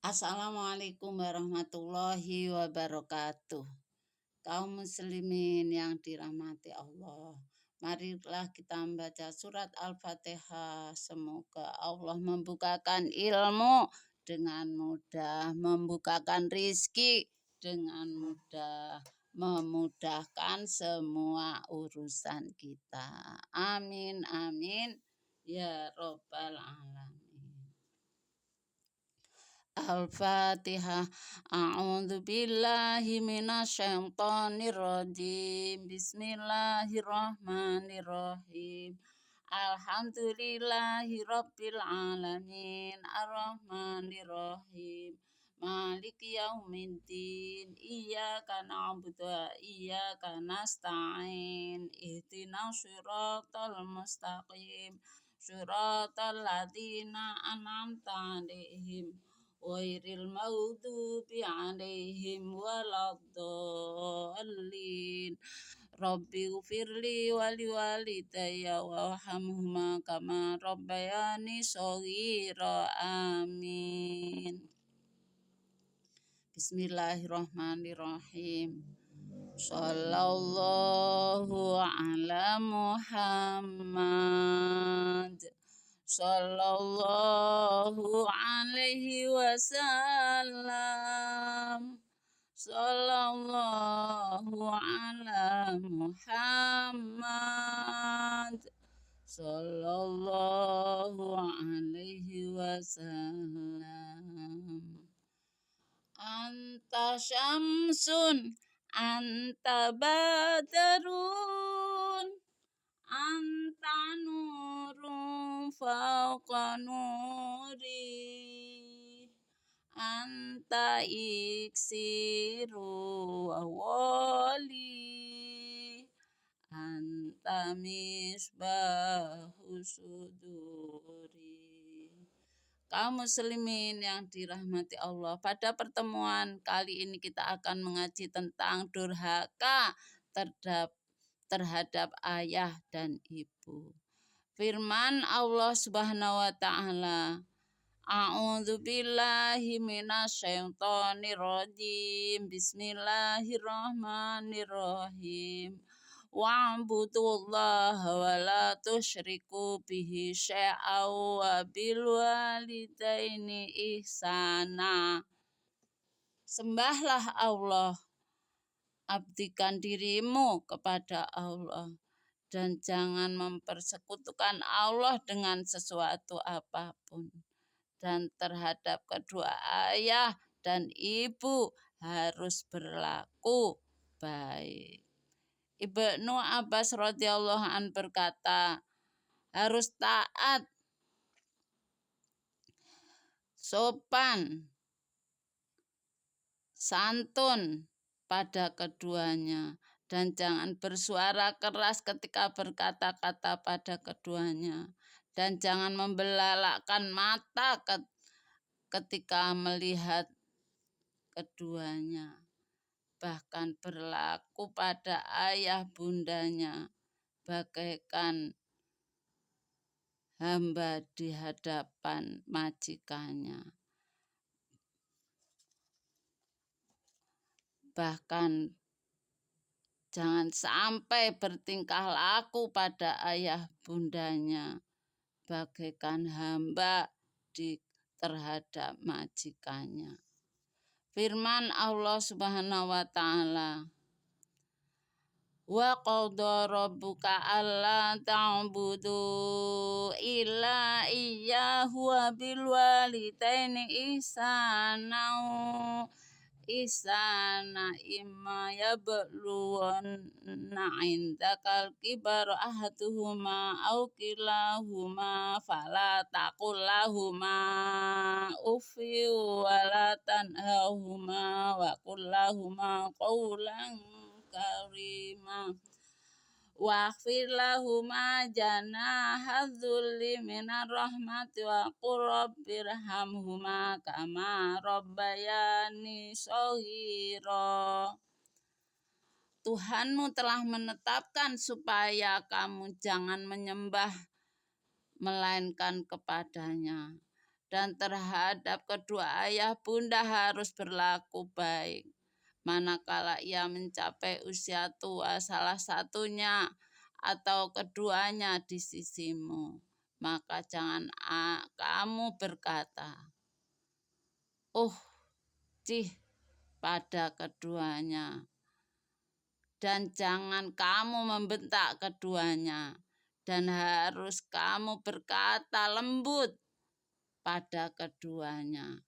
Assalamualaikum warahmatullahi wabarakatuh. Kaum muslimin yang dirahmati Allah, marilah kita membaca surat Al-Fatihah. Semoga Allah membukakan ilmu dengan mudah, membukakan rizki dengan mudah, memudahkan semua urusan kita. Amin, amin, ya Rabbal Alamin. Al-Fatihah. A'udzu billahi minasyaitonir rajim. Bismillahirrahmanirrahim. Alhamdulillahi rabbil alamin. Arrahmanirrahim. Maliki yaumiddin. Iyyaka na'budu wa iyyaka nasta'in. Ihdinas shiratal mustaqim. Shiratal ladzina an'amta 'alaihim ghairil maghdubi 'alaihim waladdallin. Rabbi ghfirli wa liwalidayya warhamhuma kama rabbayani shaghira. Amin. Bismillahirrahmanirrahim. Sallallahu ala Muhammad. Sallallahu alaihi wasallam. Sallallahu ala Muhammad. Sallallahu alaihi wasallam. Anta syamsun, anta badarun, anta nurun fauqa nuri, anta iksiru wa wali, anta misbahu suduri. Kaum muslimin yang dirahmati Allah, pada pertemuan kali ini kita akan mengaji tentang durhaka terhadap ayah dan ibu. Firman Allah Subhanahu wa taala, A'udzu billahi minasyaitonir rajim. Bismillahirrahmanirrahim. Wa'budullaha wa la tusyriku bihi syai'an wa bil walidaini ihsana. Sembahlah Allah, abdikan dirimu kepada Allah, dan jangan mempersekutukan Allah dengan sesuatu apapun. Dan terhadap kedua ayah dan ibu harus berlaku baik. Ibnu Abbas radhiyallahu an berkata, harus taat, sopan, santun pada keduanya, dan jangan bersuara keras ketika berkata-kata pada keduanya, dan jangan membelalakkan mata ketika melihat keduanya. Bahkan berlaku pada ayah bundanya bagaikan hamba di hadapan majikannya. Bahkan jangan sampai bertingkah laku pada ayah bundanya bagaikan hamba terhadap majikannya. Firman Allah Subhanahu wa taala, wa qadha rabbuka alla ta'budu illa iyyahu wa bil walidaini ihsana imma yablughanna 'indakal kibara ahaduhuma aw kilahuma fala taqul lahuma uffi wa la tanhahuma wa qul lahuma qawlan karima waghfir lahuma janaha dzulli minar rahmati wa qur rabbirhamhuma kama rabbayani shaghira. Tuhanmu telah menetapkan supaya kamu jangan menyembah melainkan kepadanya, dan terhadap kedua ayah bunda harus berlaku baik. Manakala ia mencapai usia tua salah satunya atau keduanya di sisimu, maka jangan kamu berkata, "Oh, cih," pada keduanya, dan jangan kamu membentak keduanya, dan harus kamu berkata lembut pada keduanya,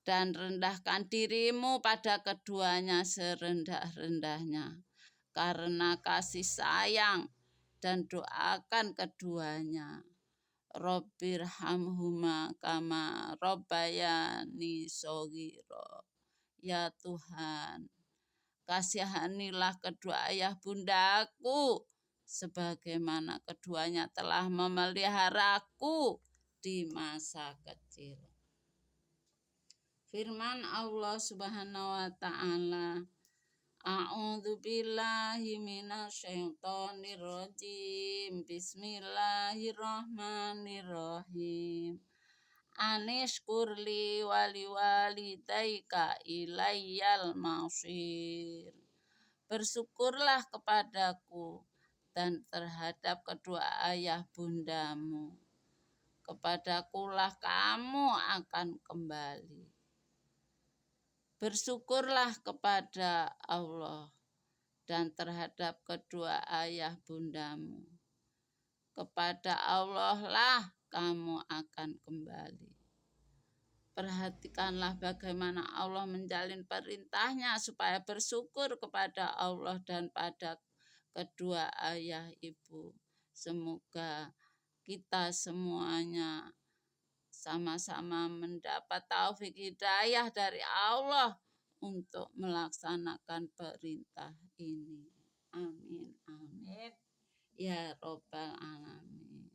dan rendahkan dirimu pada keduanya serendah-rendahnya, karena kasih sayang, dan doakan keduanya. Robbirhamhuma kama robbayani shaghira. Ya Tuhan, kasihanilah kedua ayah bundaku sebagaimana keduanya telah memeliharaku di masa kecil. Firman Allah Subhanahu wa taala, A'udzu billahi minasyaitonir rajim. Bismillahirrahmanirrahim. Anishkurli waliwalidayka ilayyal masir. Bersyukurlah kepadaku dan terhadap kedua ayah bundamu. Kepadakulah kamu akan kembali. Bersyukurlah kepada Allah dan terhadap kedua ayah bundamu. Kepada Allah lah kamu akan kembali. Perhatikanlah bagaimana Allah menjalin perintahnya supaya bersyukur kepada Allah dan pada kedua ayah ibu. Semoga kita semuanya sama-sama mendapat taufik hidayah dari Allah untuk melaksanakan perintah ini. Amin, amin. Ya Rabbal Alamin.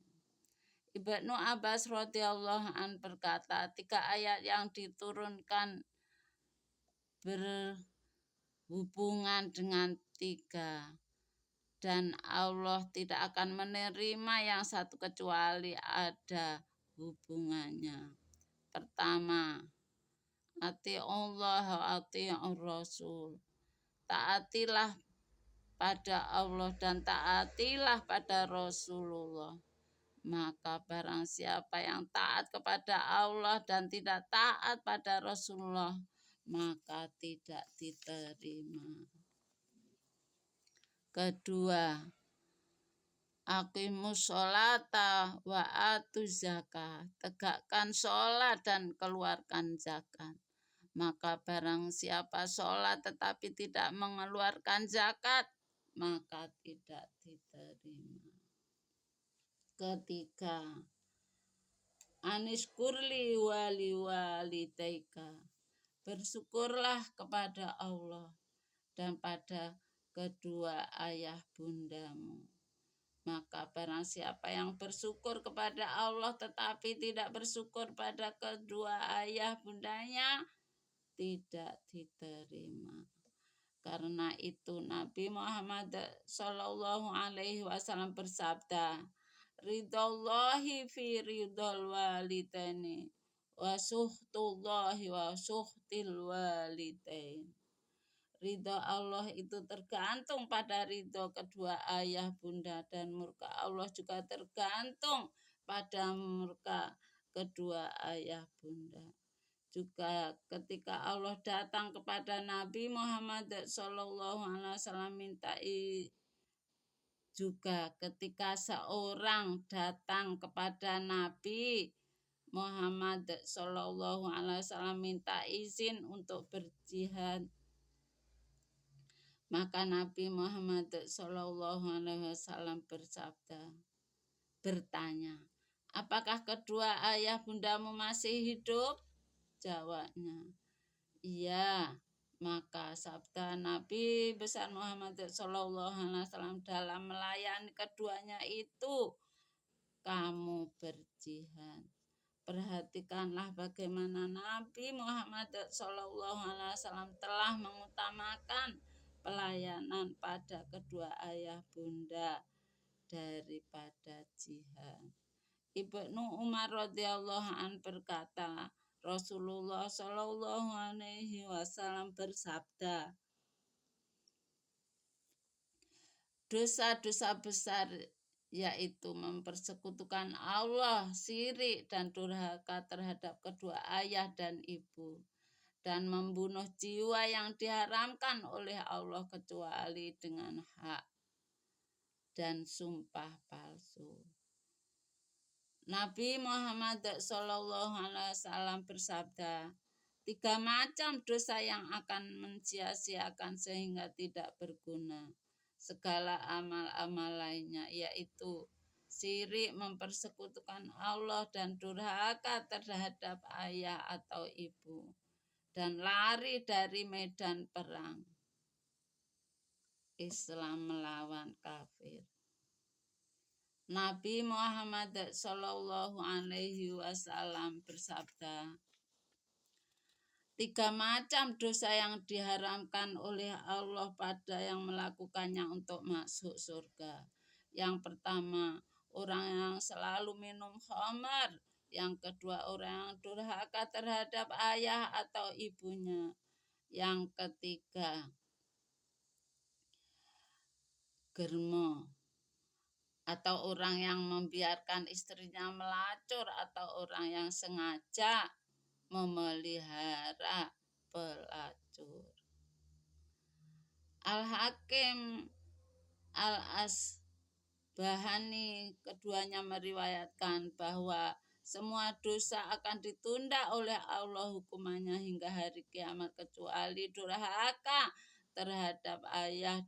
Ibnu Abbas radhiyallahu an berkata, 3 ayat yang diturunkan berhubungan dengan 3, dan Allah tidak akan menerima yang satu kecuali ada hubungannya. Pertama, ati Allah wa ati'ur Rasul. Taatilah pada Allah dan taatilah pada Rasulullah. Maka barang siapa yang taat kepada Allah dan tidak taat pada Rasulullah, maka tidak diterima. Kedua, aqimus sholata wa atuz zakah. Tegakkan sholat dan keluarkan zakat. Maka barang siapa sholat tetapi tidak mengeluarkan zakat, maka tidak diterima. Ketiga, anishkurli waliwalidayka. Bersyukurlah kepada Allah dan pada kedua ayah bundamu. Maka barang siapa yang bersyukur kepada Allah tetapi tidak bersyukur pada kedua ayah bundanya, tidak diterima. Karena itu Nabi Muhammad Shallallahu Alaihi Wasallam bersabda, Ridallahi fi ridal walidaini wa suhtullahi wa suhtil walidain. Ridho Allah itu tergantung pada ridho kedua ayah bunda, dan murka Allah juga tergantung pada murka kedua ayah bunda. Juga ketika Allah datang kepada Nabi Muhammad SAW juga ketika seorang datang kepada Nabi Muhammad SAW minta izin untuk berjihad, maka Nabi Muhammad SAW bertanya, apakah kedua ayah bundamu masih hidup? Jawabnya, iya. Maka sabda Nabi besar Muhammad SAW dalam melayani keduanya itu, kamu berjihad. Perhatikanlah bagaimana Nabi Muhammad SAW telah mengutamakan pelayanan pada kedua ayah bunda daripada jihad. Ibnu Umar radhiyallahu an berkata, Rasulullah Shallallahu alaihi wasallam bersabda, dosa-dosa besar yaitu mempersekutukan Allah, syirik dan durhaka terhadap kedua ayah dan ibu, dan membunuh jiwa yang diharamkan oleh Allah kecuali dengan hak, dan sumpah palsu. Nabi Muhammad SAW bersabda, 3 macam dosa yang akan mencia-siakan sehingga tidak berguna segala amal-amal lainnya, yaitu syirik, mempersekutukan Allah, dan durhaka terhadap ayah atau ibu, dan lari dari medan perang. Islam melawan kafir. Nabi Muhammad Shallallahu alaihi wasallam bersabda, 3 macam dosa yang diharamkan oleh Allah pada yang melakukannya untuk masuk surga. Yang pertama, orang yang selalu minum khamar. Yang kedua, orang yang durhaka terhadap ayah atau ibunya. Yang ketiga, germo, atau orang yang membiarkan istrinya melacur, atau orang yang sengaja memelihara pelacur. Al-Hakim Al-Asbahani keduanya meriwayatkan bahwa semua dosa akan ditunda oleh Allah hukumannya hingga hari kiamat kecuali durhaka terhadap ayah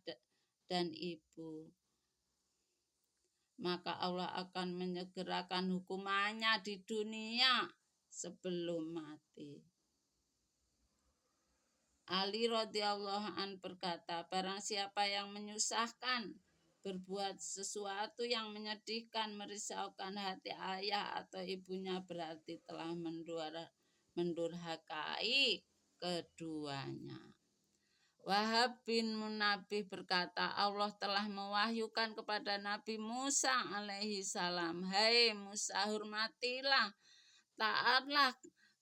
dan ibu. Maka Allah akan menyegerakan hukumannya di dunia sebelum mati. Ali radhiyallahu an berkata, barang siapa yang menyusahkan, berbuat sesuatu yang menyedihkan, merisaukan hati ayah atau ibunya, berarti telah mendurhakai keduanya. Wahab bin Munabih berkata, Allah telah mewahyukan kepada Nabi Musa alaihi salam, hai Musa, hormatilah, taatlah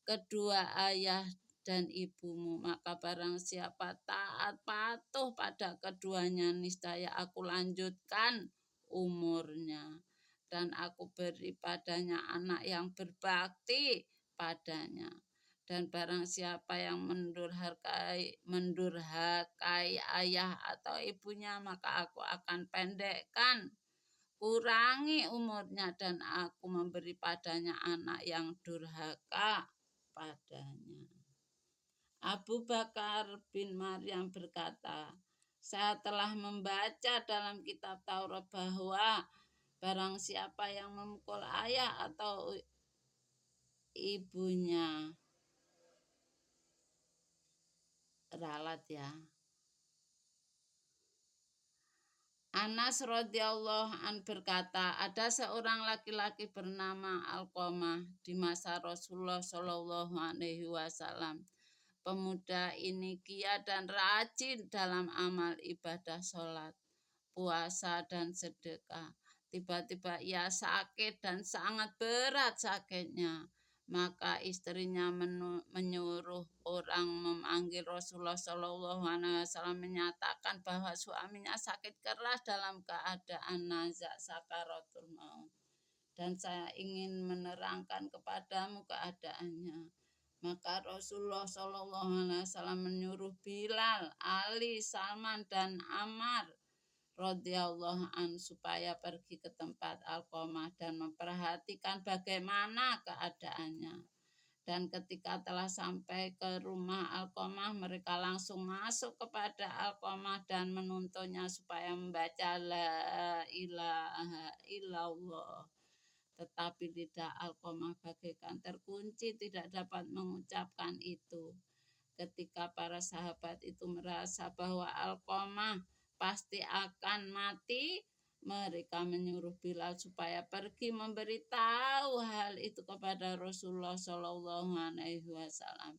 kedua ayah dan ibumu, maka barang siapa taat patuh pada keduanya, niscaya aku lanjutkan umurnya dan aku beri padanya anak yang berbakti padanya. Dan barang siapa yang mendurhakai ayah atau ibunya, maka aku akan pendekkan, kurangi umurnya, dan aku memberi padanya anak yang durhaka padanya. Abu Bakar bin Maryam berkata, saya telah membaca dalam kitab Taurat bahwa barang siapa yang memukul ayah atau ibunya, ralat ya. Anas radhiyallahu an berkata, ada seorang laki-laki bernama Alqamah di masa Rasulullah Shallallahu alaihi wasallam. Pemuda ini giat dan rajin dalam amal ibadah sholat, puasa, dan sedekah. Tiba-tiba ia sakit dan sangat berat sakitnya. Maka istrinya menyuruh orang memanggil Rasulullah Shallallahu alaihi wasallam, menyatakan bahwa suaminya sakit keras dalam keadaan nazak sakaratul maut, dan saya ingin menerangkan kepadamu keadaannya. Maka Rasulullah Shallallahu alaihi wasallam menyuruh Bilal, Ali, Salman, dan Ammar radhiyallahu an supaya pergi ke tempat Alqamah dan memperhatikan bagaimana keadaannya. Dan ketika telah sampai ke rumah Alqamah, mereka langsung masuk kepada Alqamah dan menuntunnya supaya membaca la ilaha illallah. Tetapi lidah Alqamah bagaikan terkunci, tidak dapat mengucapkan itu. Ketika para sahabat itu merasa bahwa Alqamah pasti akan mati, mereka menyuruh Bilal supaya pergi memberitahu hal itu kepada Rasulullah Shallallahu alaihi wasallam.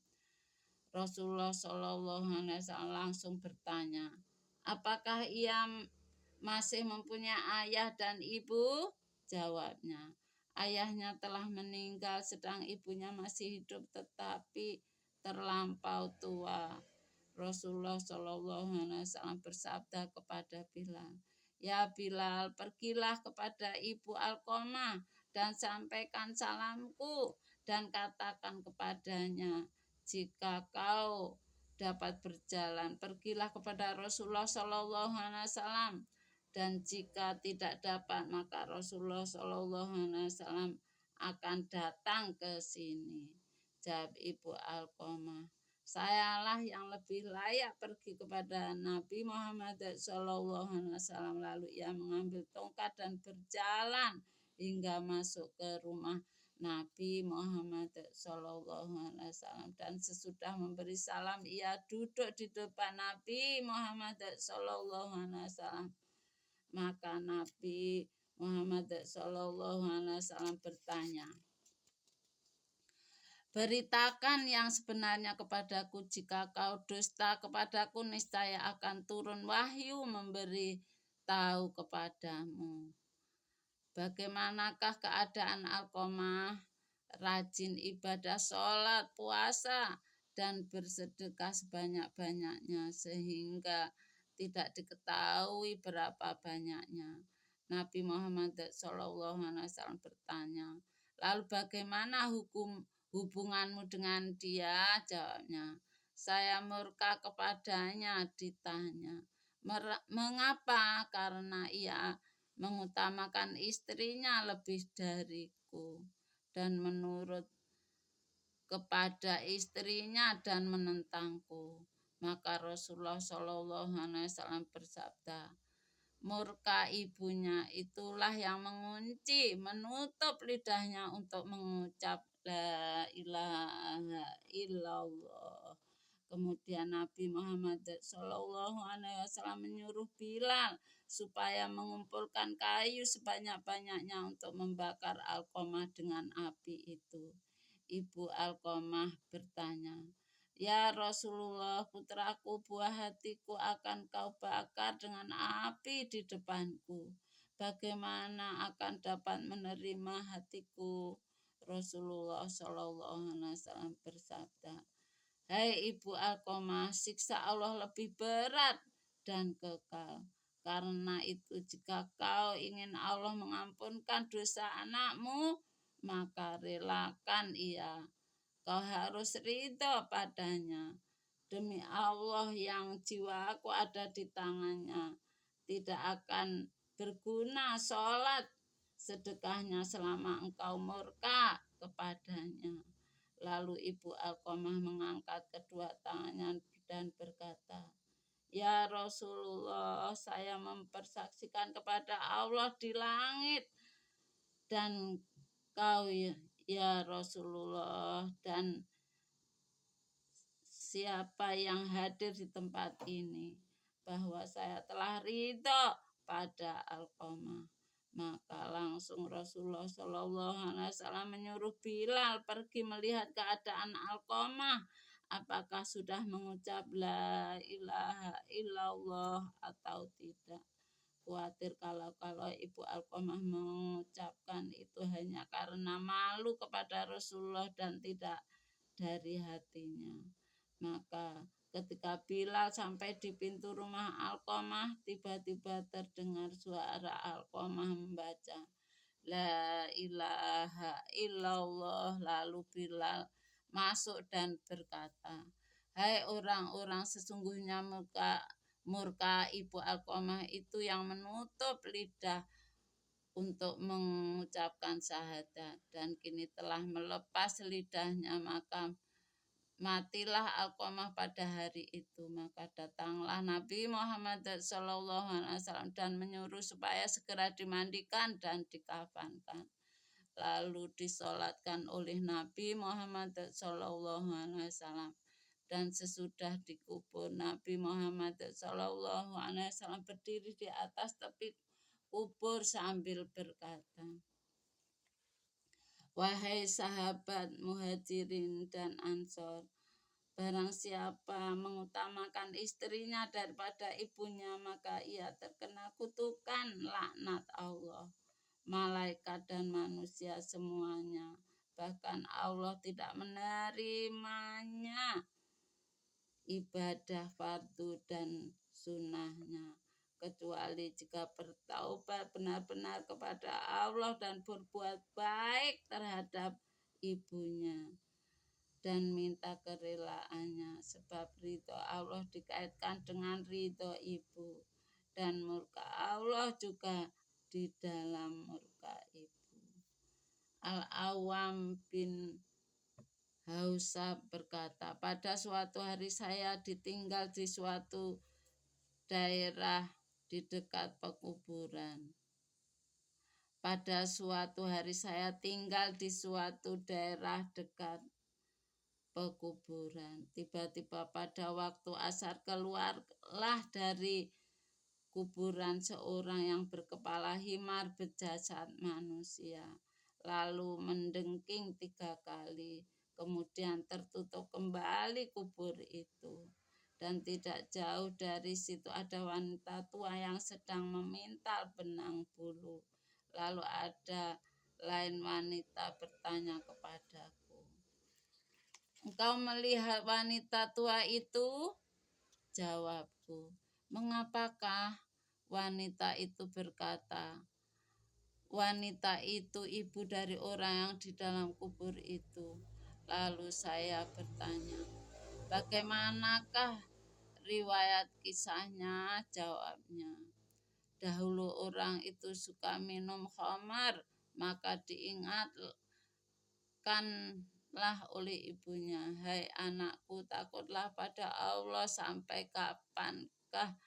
Rasulullah Shallallahu alaihi wasallam langsung bertanya, apakah ia masih mempunyai ayah dan ibu? Jawabnya, ayahnya telah meninggal sedang ibunya masih hidup tetapi terlampau tua. Rasulullah Shallallahu Alaihi Wasallam bersabda kepada Bilal, "Ya Bilal, pergilah kepada ibu Alqamah dan sampaikan salamku dan katakan kepadanya, jika kau dapat berjalan, pergilah kepada Rasulullah Shallallahu Alaihi Wasallam, dan jika tidak dapat, maka Rasulullah Shallallahu Alaihi Wasallam akan datang ke sini." Jawab ibu Alqamah, "Sayalah yang lebih layak pergi kepada Nabi Muhammad SAW." Lalu ia mengambil tongkat dan berjalan hingga masuk ke rumah Nabi Muhammad SAW. Dan sesudah memberi salam, ia duduk di depan Nabi Muhammad SAW. Maka Nabi Muhammad SAW bertanya, "Beritakan yang sebenarnya kepadaku, jika kau dusta kepadaku, niscaya akan turun wahyu memberi tahu kepadamu." Bagaimanakah keadaan Alqamah? Rajin ibadah sholat, puasa, dan bersedekah sebanyak-banyaknya sehingga tidak diketahui berapa banyaknya. Nabi Muhammad SAW bertanya, "Lalu bagaimana hubunganmu dengan dia?" Jawabnya, "Saya murka kepadanya." Ditanya, "Mengapa?" "Karena ia mengutamakan istrinya lebih dariku dan menurut kepada istrinya dan menentangku." Maka Rasulullah SAW bersabda, "Murka ibunya itulah yang menutup lidahnya untuk mengucap la ilaha illallah." Kemudian Nabi Muhammad SAW menyuruh Bilal supaya mengumpulkan kayu sebanyak-banyaknya untuk membakar Alqamah dengan api itu. Ibu Alqamah bertanya, "Ya Rasulullah, putraku, buah hatiku akan kau bakar dengan api di depanku. Bagaimana akan dapat menerima hatiku?" Rasulullah SAW bersabda, "Hai ibu Alqamah, siksa Allah lebih berat dan kekal. Karena itu jika kau ingin Allah mengampunkan dosa anakmu, maka relakan ia. Kau harus ridho padanya. Demi Allah yang jiwaku ada di tangannya, tidak akan berguna sholat sedekahnya selama engkau murka kepadanya." Lalu ibu Alqamah mengangkat kedua tangannya dan berkata, "Ya Rasulullah, saya mempersaksikan kepada Allah di langit dan kau ya Rasulullah, dan siapa yang hadir di tempat ini, bahwa saya telah ridho pada Alqamah." Maka langsung Rasulullah SAW menyuruh Bilal pergi melihat keadaan Alqamah, apakah sudah mengucap la ilaha illallah atau tidak. Khawatir kalau ibu Alqamah mengucapkan itu hanya karena malu kepada Rasulullah dan tidak dari hatinya. Maka ketika Bilal sampai di pintu rumah Alqamah, tiba-tiba terdengar suara Alqamah membaca la ilaha illallah. Lalu Bilal masuk dan berkata, "Hai orang-orang, sesungguhnya murka ibu Alqamah itu yang menutup lidah untuk mengucapkan syahadat, dan kini telah melepas lidahnya, maka matilah Alqamah pada hari itu." Maka datanglah Nabi Muhammad SAW dan menyuruh supaya segera dimandikan dan dikafankan. Lalu disolatkan oleh Nabi Muhammad SAW. Dan sesudah dikubur, Nabi Muhammad SAW berdiri di atas tepi kubur sambil berkata, "Wahai sahabat Muhajirin dan Ansor, barang siapa mengutamakan istrinya daripada ibunya, maka ia terkena kutukan laknat Allah. malaikat dan manusia semuanya. Bahkan Allah tidak menerimanya ibadah fardu dan sunnahnya, kecuali jika bertaubat benar-benar kepada Allah dan berbuat baik terhadap ibunya dan minta kerelaannya, sebab ridho Allah dikaitkan dengan ridho ibu dan murka Allah juga di dalam murka ibu. Al-Awwam bin Hausab berkata, pada suatu hari saya ditinggal di suatu daerah di dekat pekuburan. Pada suatu hari saya tinggal di suatu daerah dekat pekuburan. Tiba-tiba pada waktu asar keluarlah dari kuburan seorang yang berkepala himar berjasad manusia, lalu mendengking 3 kali, kemudian tertutup kembali kubur itu. Dan tidak jauh dari situ ada wanita tua yang sedang memintal benang bulu. Lalu ada lain wanita bertanya kepadaku, "Engkau melihat wanita tua itu?" Jawabku, "Mengapakah?" Wanita itu berkata, "Wanita itu ibu dari orang yang di dalam kubur itu." Lalu saya bertanya, "Bagaimanakah riwayat kisahnya?" Jawabnya, "Dahulu orang itu suka minum khamar, maka diingatkanlah oleh ibunya, 'Hai anakku, takutlah pada Allah, sampai kapankah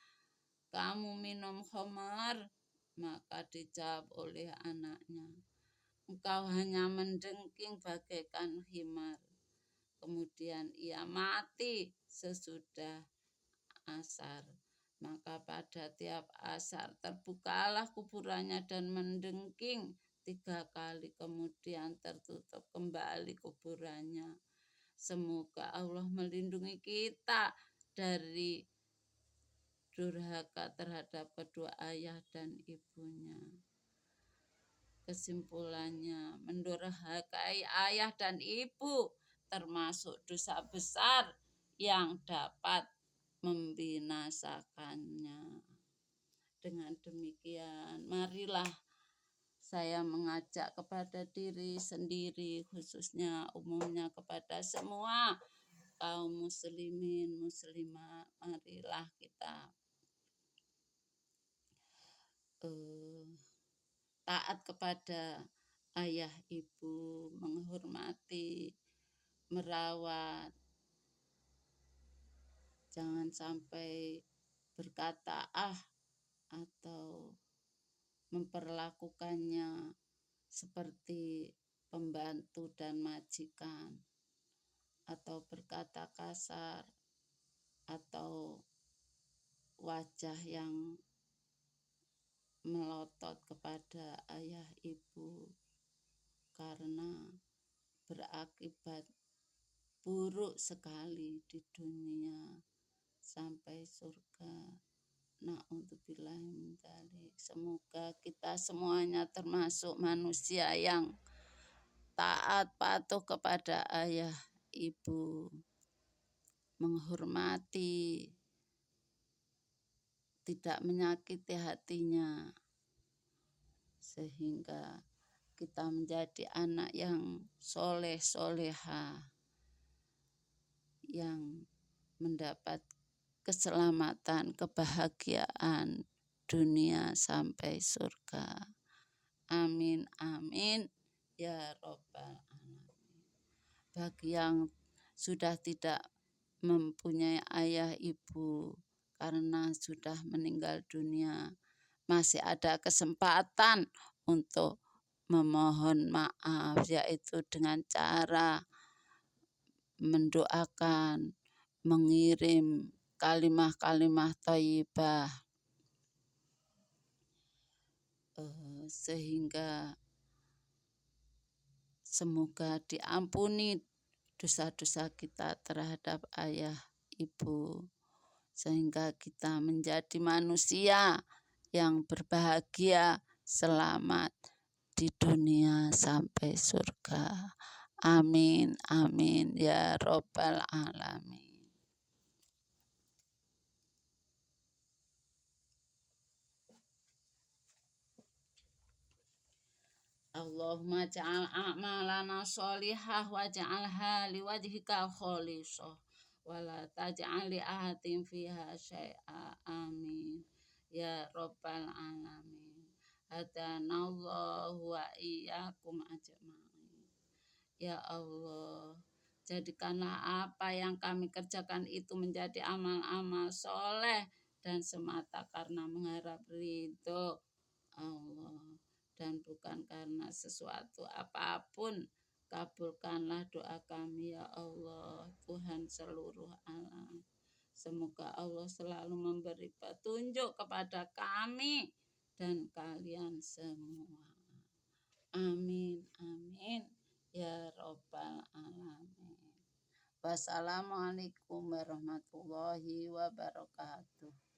kamu minum khamar?' Maka dijawab oleh anaknya, 'Engkau hanya mendengking bagaikan himar.' Kemudian ia mati sesudah asar. Maka pada tiap asar terbukalah kuburannya dan mendengking 3 kali, kemudian tertutup kembali kuburannya. Semoga Allah melindungi kita dari durhaka terhadap kedua ayah dan ibunya. Kesimpulannya, mendurhakai ayah dan ibu termasuk dosa besar yang dapat membinasakannya. Dengan demikian, marilah saya mengajak kepada diri sendiri, khususnya umumnya kepada semua kaum muslimin muslimah, marilah kita taat kepada ayah ibu, menghormati, merawat. Jangan sampai berkata atau memperlakukannya seperti pembantu dan majikan, atau berkata kasar, atau wajah yang melotot kepada ayah ibu, karena berakibat buruk sekali di dunia sampai surga. Na'udzubillah min dzalik. Semoga kita semuanya termasuk manusia yang taat patuh kepada ayah ibu, menghormati, tidak menyakiti hatinya, sehingga kita menjadi anak yang soleh soleha, yang mendapat keselamatan, kebahagiaan dunia sampai surga. Amin amin ya robbal alamin. Bagi yang sudah tidak mempunyai ayah ibu karena sudah meninggal dunia, masih ada kesempatan untuk memohon maaf, yaitu dengan cara mendoakan, mengirim kalimah-kalimah thayyibah, sehingga semoga diampuni dosa-dosa kita terhadap ayah ibu, sehingga kita menjadi manusia yang berbahagia, selamat di dunia sampai surga. Amin, amin, ya Rabbal Alamin. Allahumma ja'al a'malana sholihah wa ja'alha liwajhika khalisah wa la taj'al li ahadin fiha syai'a. Amin ya Rabbal Alamin. Hadanallahu wa iyyakum ajma'in. Ya Allah, jadikanlah apa yang kami kerjakan itu menjadi amal-amal soleh dan semata karena mengharap ridho Allah dan bukan karena sesuatu apapun. Kabulkanlah doa kami ya Allah, Tuhan seluruh alam. Semoga Allah selalu memberi petunjuk kepada kami dan kalian semua. Amin, amin, ya Rabbal Alamin. Wassalamualaikum warahmatullahi wabarakatuh.